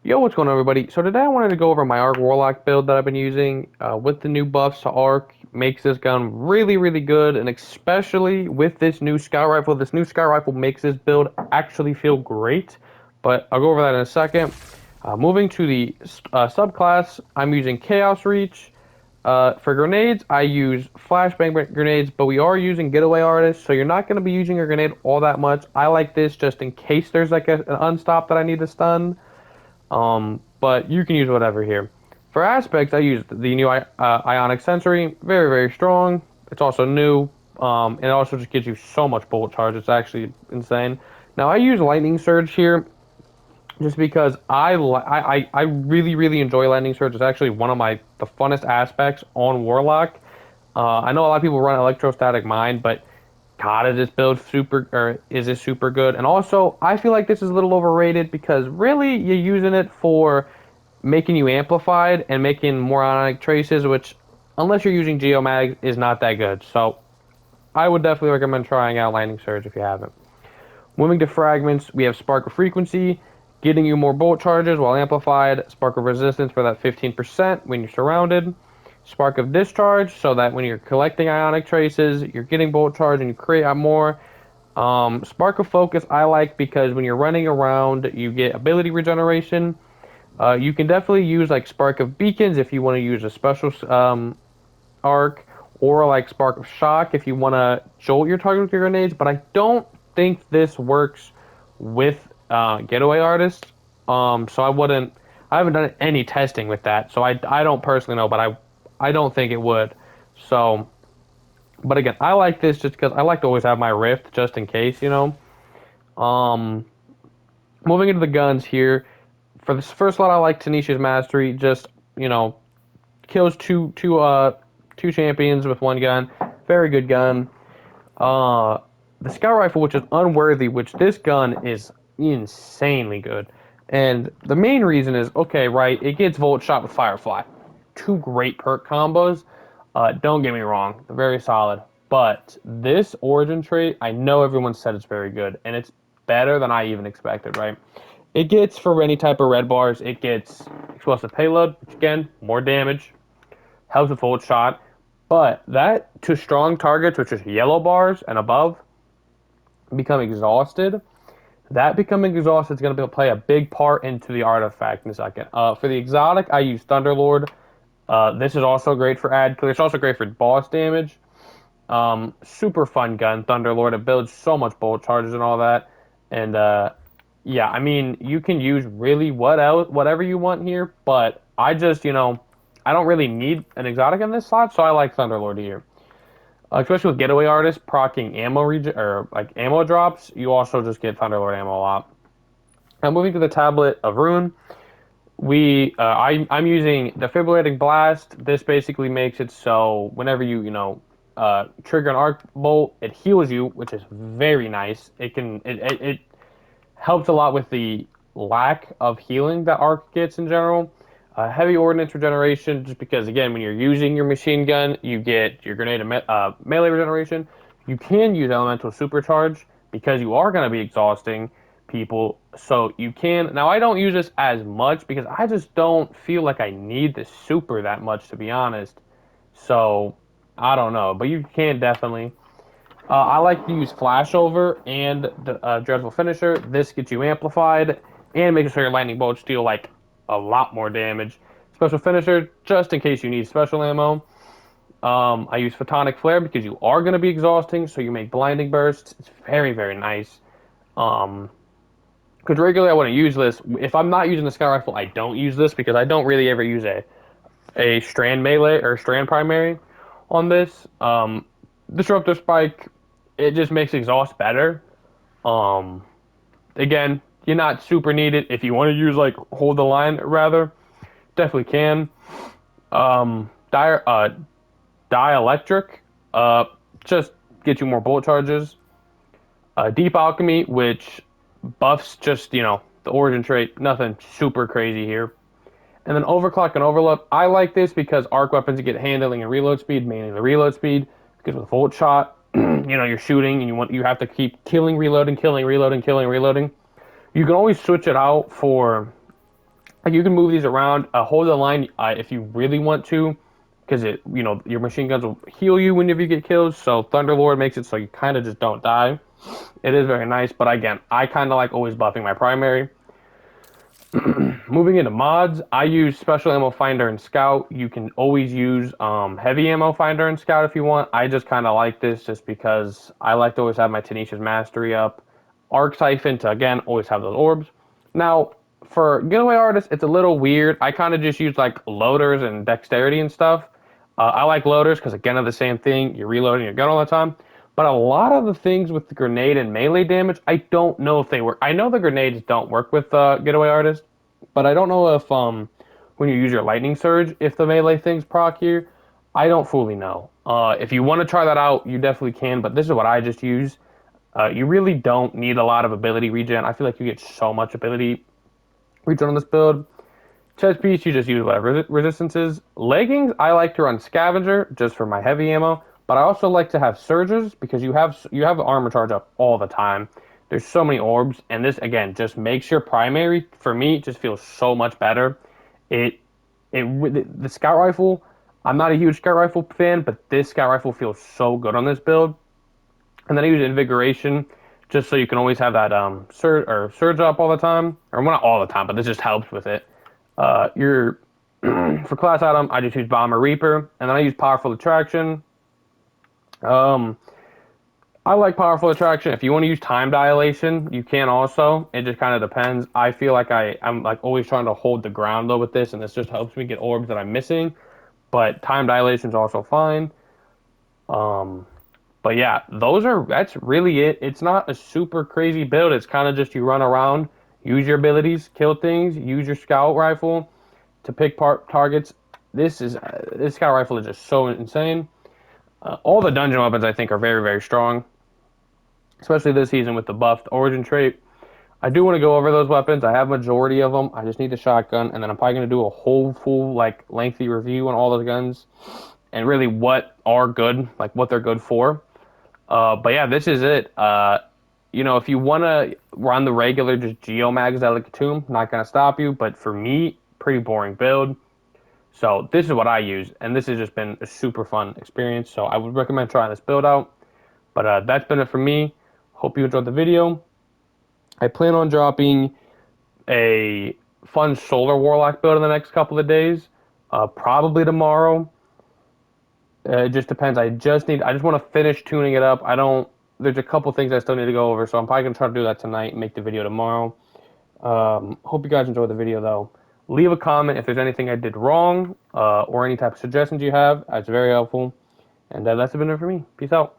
Yo, what's going on, everybody? So today I wanted to go over my Arc Warlock build that I've been using with the new buffs to Arc. Makes this gun really, really good, and especially with this new Scout Rifle. This new Scout Rifle makes this build actually feel great, but I'll go over that in a second. Moving to the subclass, I'm using Chaos Reach. For grenades, I use flashbang grenades, but we are using Getaway Artist, so you're not going to be using a grenade all that much. I like this just in case there's like an unstop that I need to stun. But you can use whatever here. For aspects, I use the new Ionic Sensory. Very, very strong. It's also new. And it also just gives you so much bullet charge. It's actually insane. Now, I use Lightning Surge here just because I really, really enjoy Lightning Surge. It's actually one of the funnest aspects on Warlock. I know a lot of people run Electrostatic Mind, but God, is this super good? And also, I feel like this is a little overrated because really you're using it for making you amplified and making more ionic traces, which, unless you're using Geomag, is not that good. So I would definitely recommend trying out Lightning Surge if you haven't. Moving to fragments, we have Spark of Frequency, getting you more bolt charges while amplified. Spark of Resistance for that 15% when you're surrounded. Spark of Discharge, so that when you're collecting ionic traces, you're getting bolt charge and you create more. Spark of Focus I like because when you're running around, you get ability regeneration. You can definitely use like Spark of Beacons if you want to use a special arc, or like Spark of Shock if you want to jolt your target with your grenades. But I don't think this works with Getaway Artist. So I wouldn't. I haven't done any testing with that, so I don't personally know, but I don't think it would. So, but again, I like this just because I like to always have my Rift just in case, you know. Um, Moving into the guns here, for this first lot, I like Tanisha's Mastery. Just, you know, kills two champions with one gun. Very good gun. Uh, the Scout Rifle, which is unworthy, which this gun is insanely good. And the main reason is, okay, right, it gets Volt Shot with Firefly. Two great perk combos. Don't get me wrong, they're very solid. But this origin trait, I know everyone said it's very good, and it's better than I even expected, right? It gets, for any type of red bars, it gets explosive payload, which again, more damage, helps with Volt Shot. But that to strong targets, which is yellow bars and above, become exhausted. That becoming exhausted is going to play a big part into the artifact in a second. For the exotic, I use Thunderlord. This is also great for ad clear. It's also great for boss damage. Super fun gun, Thunderlord. It builds so much bolt charges and all that. And yeah, I mean, you can use really whatever you want here, but I just, I don't really need an exotic in this slot, so I like Thunderlord here. Especially with Getaway Artist procking ammo drops, you also just get Thunderlord ammo a lot. Now moving to the Tablet of Rune, I'm using Defibrillating Blast. This basically makes it so whenever you trigger an arc bolt, it heals you, which is very nice. It helps a lot with the lack of healing that arc gets in general. Heavy ordnance regeneration, just because again, when you're using your machine gun, you get your grenade melee regeneration. You can use elemental supercharge because you are going to be exhausting people. So you can. Now I don't use this as much because I just don't feel like I need the super that much, to be honest. So I don't know, but you can definitely. I like to use Flashover and the Dreadful Finisher. This gets you amplified and making sure your lightning bolts deal like a lot more damage. Special Finisher, just in case you need special ammo. I use Photonic Flare because you are going to be exhausting, so you make blinding bursts. It's very, very nice. Because regularly I wouldn't use this. If I'm not using the Sky Rifle, I don't use this because I don't really ever use a strand melee or strand primary on this. Disruptor Spike, it just makes exhaust better. Um, Again, you're not super needed. If you want to use like hold the line, rather, definitely can. Dielectric, just get you more bullet charges. Deep Alchemy, which buffs just the origin trait. Nothing super crazy here. And then Overclock and Overload. I like this because arc weapons get handling and reload speed, mainly the reload speed. Because with Volt Shot, you're shooting and you have to keep killing, reloading, killing, reloading, killing, reloading. You can always switch it out for Like you can move these around, hold the line if you really want to, because your machine guns will heal you whenever you get killed. So Thunderlord makes it so you kind of just don't die. It is very nice, but again, I kind of like always buffing my primary. Moving into mods, I use Special Ammo Finder and Scout. You can always use Heavy Ammo Finder and Scout if you want. I just kind of like this just because I like to always have my Tenacious Mastery up. Arc Siphon to, again, always have those orbs. Now, for Getaway Artist, it's a little weird. I kind of just use like loaders and dexterity and stuff. I like loaders because, again, they're the same thing. You're reloading your gun all the time. But a lot of the things with the grenade and melee damage, I don't know if they work. I know the grenades don't work with Getaway Artist, but I don't know if when you use your Lightning Surge, if the melee things proc you. I don't fully know. If you want to try that out, you definitely can, but this is what I just use. You really don't need a lot of ability regen. I feel like you get so much ability regen on this build. Chest piece, you just use whatever resistances. Leggings, I like to run Scavenger just for my heavy ammo, but I also like to have Surges because you have armor charge up all the time. There's so many orbs, and this again just makes your primary for me just feels so much better. It the Scout Rifle. I'm not a huge Scout Rifle fan, but this Scout Rifle feels so good on this build. And then I use Invigoration just so you can always have that surge up all the time, or well, not all the time, but this just helps with it. Your for class item, I just use Bomber Reaper, and then I use Powerful Attraction. Um, I like Powerful Attraction. If you want to use Time Dilation, you can also. It just kind of depends. I feel like I'm like always trying to hold the ground though with this, and this just helps me get orbs that I'm missing. But Time Dilation is also fine. Um, but yeah, that's really it. It's not a super crazy build. It's kind of just you run around, use your abilities, kill things, use your Scout Rifle to pick targets. This Scout Rifle is just so insane. All the dungeon weapons I think are very very strong, especially this season with the buffed Origin trait. I do want to go over those weapons. I have majority of them. I just need the shotgun, and then I'm probably going to do a whole full like lengthy review on all those guns and really what are good, like what they're good for. But yeah, this is it. If you want to run the regular just Geomags Delicatum, not going to stop you. But for me, pretty boring build. So this is what I use, and this has just been a super fun experience. So I would recommend trying this build out. But that's been it for me. Hope you enjoyed the video. I plan on dropping a fun Solar Warlock build in the next couple of days. Probably tomorrow. It just depends. I just want to finish tuning it up. There's a couple things I still need to go over, so I'm probably going to try to do that tonight and make the video tomorrow. Hope you guys enjoyed the video, though. Leave a comment if there's anything I did wrong or any type of suggestions you have. That's very helpful. And that's been it for me. Peace out.